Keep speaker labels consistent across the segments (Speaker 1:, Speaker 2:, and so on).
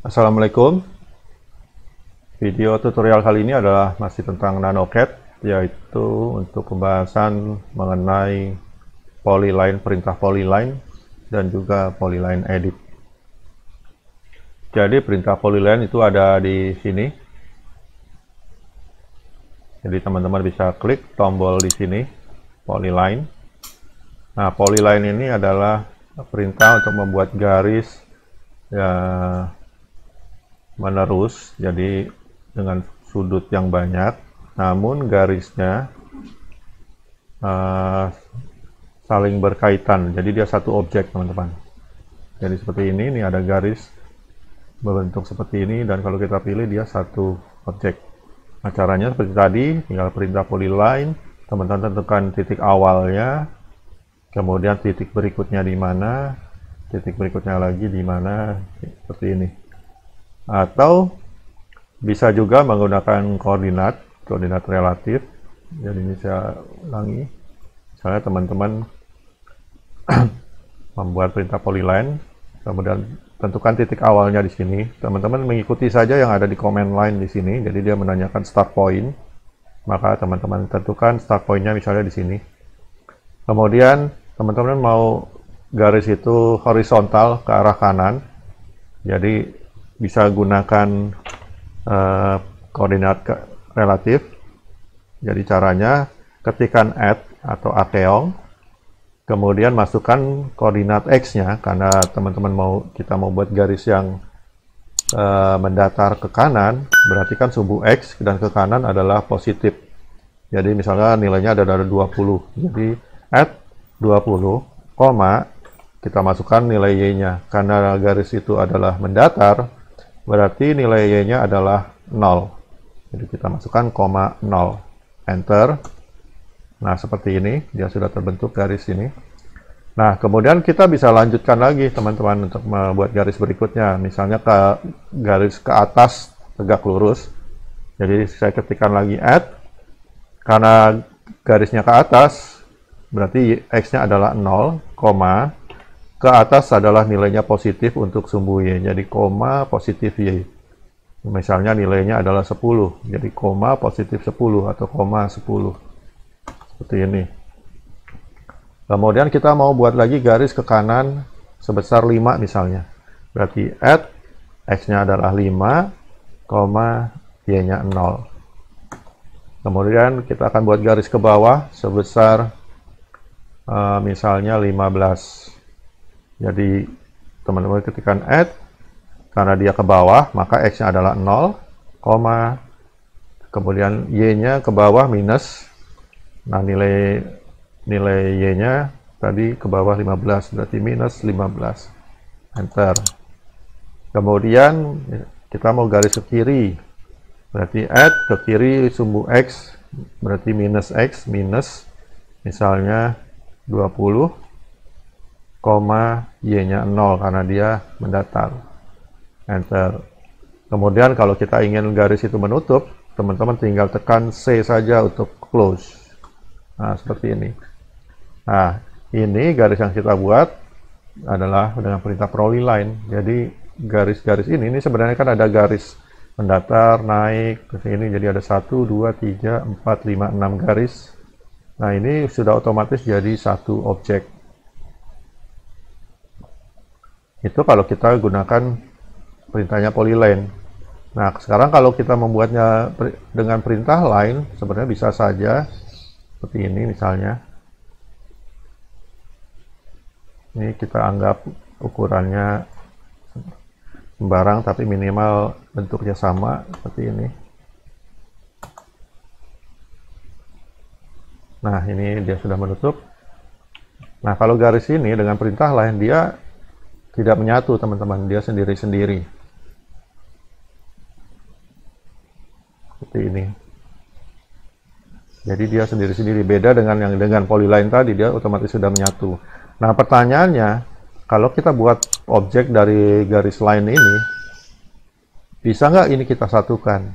Speaker 1: Assalamualaikum. Video tutorial kali ini adalah masih tentang NanoCAD, yaitu untuk pembahasan mengenai polyline, perintah polyline, dan juga polyline edit. Jadi perintah polyline itu ada di sini. Jadi teman-teman bisa klik tombol di sini, polyline. Nah, polyline ini adalah perintah untuk membuat garis ya, menerus, jadi dengan sudut yang banyak, namun garisnya saling berkaitan, jadi dia satu objek, teman-teman. Jadi seperti ini ada garis berbentuk seperti ini, dan kalau kita pilih dia satu objek. Nah, caranya seperti tadi, tinggal perintah polyline, teman-teman tentukan titik awalnya, kemudian titik berikutnya di mana, titik berikutnya lagi di mana, seperti ini. Atau bisa juga menggunakan koordinat relatif. Jadi ini saya ulangi, misalnya teman-teman membuat perintah polyline, kemudian tentukan titik awalnya di sini. Teman-teman mengikuti saja yang ada di command line di sini. Jadi dia menanyakan start point, maka teman-teman tentukan start pointnya misalnya di sini. Kemudian teman-teman mau garis itu horizontal ke arah kanan, jadi bisa gunakan koordinat relatif. Jadi caranya ketikkan add atau akeong, kemudian masukkan koordinat x-nya, karena teman-teman kita mau buat garis yang mendatar ke kanan, berarti kan sumbu x dan ke kanan adalah positif. Jadi misalnya nilainya ada 20, jadi add 20, kita masukkan nilai y-nya, karena garis itu adalah mendatar, berarti nilai y-nya adalah 0. Jadi kita masukkan 0, enter. Nah, seperti ini, dia sudah terbentuk garis ini. Nah, kemudian kita bisa lanjutkan lagi, teman-teman, untuk membuat garis berikutnya. Misalnya ke garis ke atas, tegak lurus. Jadi saya ketikkan lagi add. Karena garisnya ke atas, berarti x-nya adalah 0, ke atas adalah nilainya positif untuk sumbu y, jadi koma positif y. Misalnya nilainya adalah 10, jadi koma positif 10 atau koma 10. Seperti ini. Kemudian kita mau buat lagi garis ke kanan sebesar 5 misalnya. Berarti add, x-nya adalah 5, y-nya 0. Kemudian kita akan buat garis ke bawah sebesar misalnya 15. Jadi teman-teman ketikkan add, karena dia ke bawah maka x-nya adalah 0, kemudian y-nya ke bawah minus. Nah, nilai y-nya tadi ke bawah 15, berarti minus 15, enter. Kemudian kita mau garis ke kiri, berarti add ke kiri sumbu x, berarti minus x, minus misalnya 20, y-nya 0 karena dia mendatar, enter. Kemudian kalau kita ingin garis itu menutup, teman-teman tinggal tekan C saja untuk close. Nah, seperti ini. Nah, ini garis yang kita buat adalah dengan perintah polyline. Jadi garis-garis ini sebenarnya kan ada garis mendatar, naik ke sini, jadi ada 1, 2, 3, 4, 5, 6 garis. Nah, ini sudah otomatis jadi satu objek. Itu kalau kita gunakan perintahnya polyline. Nah, sekarang kalau kita membuatnya dengan perintah line, sebenarnya bisa saja seperti ini misalnya. Ini kita anggap ukurannya sembarang, tapi minimal bentuknya sama, seperti ini. Nah, ini dia sudah menutup. Nah, kalau garis ini dengan perintah line, dia tidak menyatu, teman-teman, dia sendiri-sendiri. Seperti ini. Jadi dia sendiri-sendiri, beda dengan yang dengan polyline tadi, dia otomatis sudah menyatu. Nah, pertanyaannya, kalau kita buat objek dari garis line ini, bisa nggak ini kita satukan?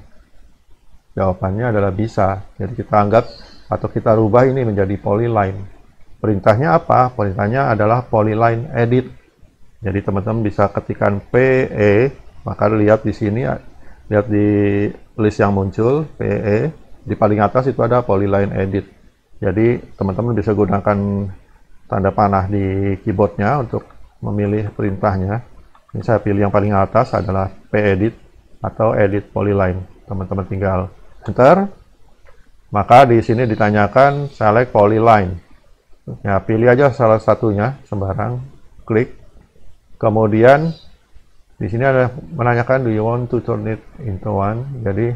Speaker 1: Jawabannya adalah bisa. Jadi kita anggap atau kita rubah ini menjadi polyline. Perintahnya apa? Perintahnya adalah polyline edit. Jadi teman-teman bisa ketikkan PE Maka lihat di sini, lihat di list yang muncul, PE, di paling atas itu ada Polyline Edit. Jadi teman-teman bisa gunakan tanda panah di keyboardnya untuk memilih perintahnya. Ini saya pilih yang paling atas adalah P-Edit atau Edit Polyline. Teman-teman tinggal Enter. Maka di sini ditanyakan Select Polyline. Ya, pilih aja salah satunya, sembarang, klik. Kemudian di sini ada menanyakan do you want to turn it into one. Jadi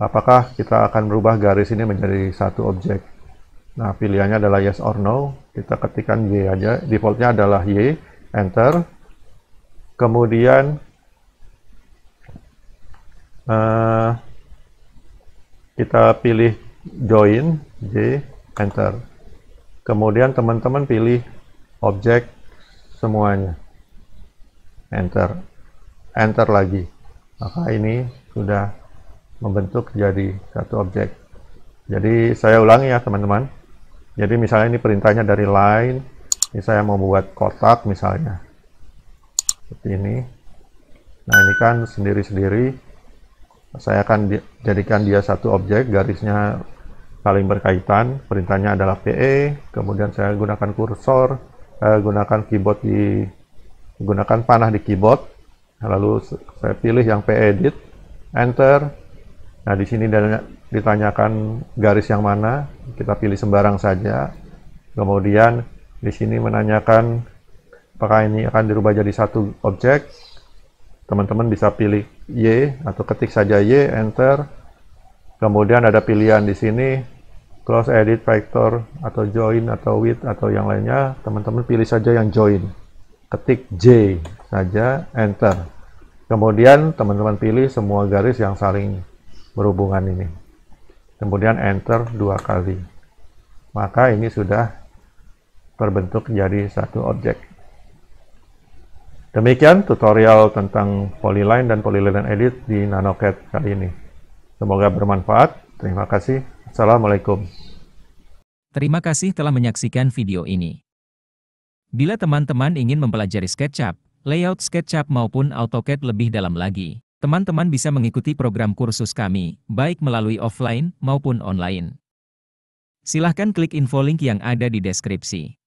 Speaker 1: apakah kita akan merubah garis ini menjadi satu objek. Nah, pilihannya adalah yes or no. Kita ketikkan Y aja. Defaultnya adalah Y. Enter. Kemudian kita pilih join. J. Enter. Kemudian teman-teman pilih objek semuanya. Enter. Enter lagi. Maka ini sudah membentuk jadi satu objek. Jadi saya ulangi ya teman-teman. Jadi misalnya ini perintahnya dari line. Ini saya mau buat kotak misalnya. Seperti ini. Nah ini kan sendiri-sendiri. Saya akan jadikan dia satu objek. Garisnya saling berkaitan. Perintahnya adalah PE. Kemudian saya gunakan kursor. Gunakan keyboard gunakan panah di keyboard. Lalu saya pilih yang P-Edit. Enter. Nah di sini ditanyakan garis yang mana. Kita pilih sembarang saja. Kemudian di sini menanyakan apakah ini akan dirubah jadi satu objek. Teman-teman bisa pilih Y atau ketik saja Y, enter. Kemudian ada pilihan di sini close edit vector atau join atau with atau yang lainnya. Teman-teman pilih saja yang join. Ketik J saja, enter. Kemudian teman-teman pilih semua garis yang saling berhubungan ini. Kemudian enter 2 kali. Maka ini sudah terbentuk jadi satu objek. Demikian tutorial tentang Polyline dan Polyline Edit di NanoCAD kali ini. Semoga bermanfaat. Terima kasih. Assalamualaikum.
Speaker 2: Terima kasih telah menyaksikan video ini. Bila teman-teman ingin mempelajari SketchUp, layout SketchUp maupun AutoCAD lebih dalam lagi, teman-teman bisa mengikuti program kursus kami, baik melalui offline maupun online. Silahkan klik info link yang ada di deskripsi.